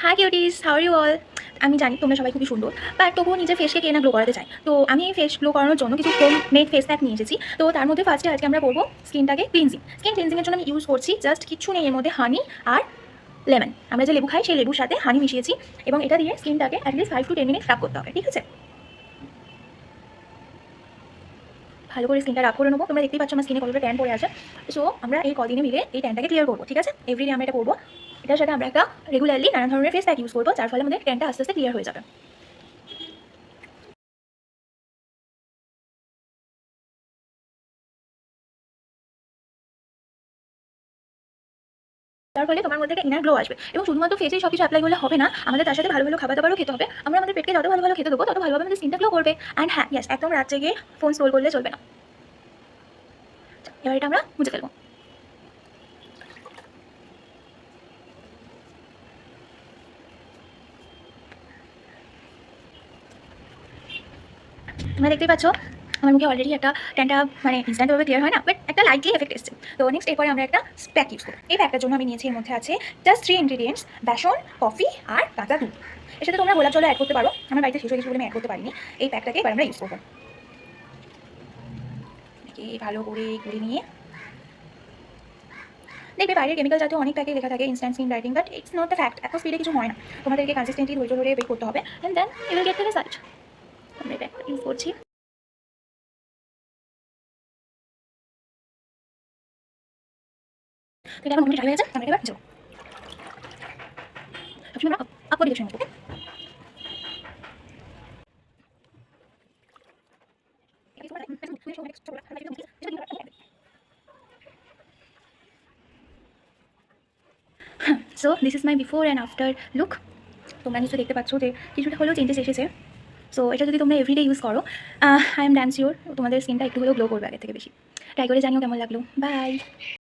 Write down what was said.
High cuties, how are you all? আমি জানি তোমরা সবাই খুবই সুন্দর, বাট তবুও নিজের ফেসকে কে না গ্লো করাতে চাই। তো আমি এই ফেস গ্লো করানোর জন্য কিছু হোম মেড ফেস প্যাক নিয়ে এসেছি। তো তার মধ্যে ফার্স্টে আজকে আমরা করবো স্কিনটাকে ক্লিনজিং। স্কিন ক্লিনজিংয়ের জন্য আমি ইউজ করছি জাস্ট কিচ্ছু নেই এর মধ্যে, হানি আর লেমন। আমরা যে লেবু খাই সেই লেবুর সাথে হানি মিশিয়েছি এবং এটা দিয়ে স্কিনটাকে অ্যাটলিস্ট 5 to 10 মিনিট রাব করতে হবে, ঠিক আছে? ভালো করে স্কিনটা রাব করে নেবো। তোমরা দেখতেই পাচ্ছ আমার স্কিনে কতটা ট্যান পড়ে আছে। সো আমরা এই কদিনে মিলে এই ট্যানটাকে ক্লিয়ার করবো, ঠিক আছে? এভরিডে আমরা এটা করবো। এটার সাথে আমরা একটা রেগুলারলি নানা ধরনের ফেস প্যাক ইউজ করবো, যার ফলে আমাদের ট্যানটা আস্তে আস্তে ক্লিয়ার হয়ে যাবে। তার ফলে তোমার মধ্যে একটা ইনার গ্লো আসবে। এবং শুধুমাত্র ফেসেই সব কিছু অ্যাপ্লাই করলে হবে না, আমাদের তার সাথে ভালো ভালো খাবার দাবারও খেতে হবে। আমরা আমাদের পেটকে যত ভালো ভালো খেতে দেবো তত ভালোভাবে আমাদের স্কিনটা গ্লো করবে। অ্যান্ড হ্যাঁ, ইয়েস, একদম রাত জেগে ফোন স্ক্রোল করলে চলবে না। এবার এটা আমরা মুছে ফেলবো। তোমরা দেখতেই পাচ্ছ আমার মুখে অলরেডি একটা ট্যানটা মানে ইনস্ট্যান্টভাবে ক্লিয়ার হয় না, বাট একটা লাইটলি এফেক্ট এসছে। তো নেক্সট এরপরে আমরা একটা প্যাক ইউজ করবো। এই প্যাকটার জন্য আমি নিয়েছি, এর মধ্যে আছে জাস্ট 3 ইনগ্রিডিয়েন্টস: বেসন, কফি আর কাঁচা দুধ। এর সাথে তোমরা গোলাপ জলও অ্যাড করতে পারো, আমার বাড়িতে শেষ হয়ে গেছে বলে আমি অ্যাড করতে পারিনি। এই প্যাকটাকে এবার আমরা ইউজ করবো। এটাকে ভালো করে গুলে নিয়ে দেখবে বাইরের কেমিক্যাল জাতীয় অনেক প্যাকে লেখা থাকে instant skin brightening, but it's not the fact. এত স্পিডে কিছু হয় না, তোমাদেরকে কনসিস্টেন্টলি ধৈর্য ধরে ওয়েট করতে হবে, and then you will get the result. আমরা এই প্যাকটা ইউজ করছি। তো এটা আমার ড্রাই হয়ে গেছে, আমরা এবার যাবো সবসময় আমরা আপ করে দেখে okay. So this is my before and after look. তোমরা নিশ্চয়ই দেখতে পাচ্ছ যে কিছুটা হলেও চেঞ্জেস এসেছে। সো এটা যদি তোমরা এভরিডে ইউজ করো, আই এম ড্যাম শিওর তোমাদের স্কিনটা একটু হলেও গ্লো করবে আগের থেকে বেশি। ট্রাই করে জানিও কেমন লাগলো। বাই।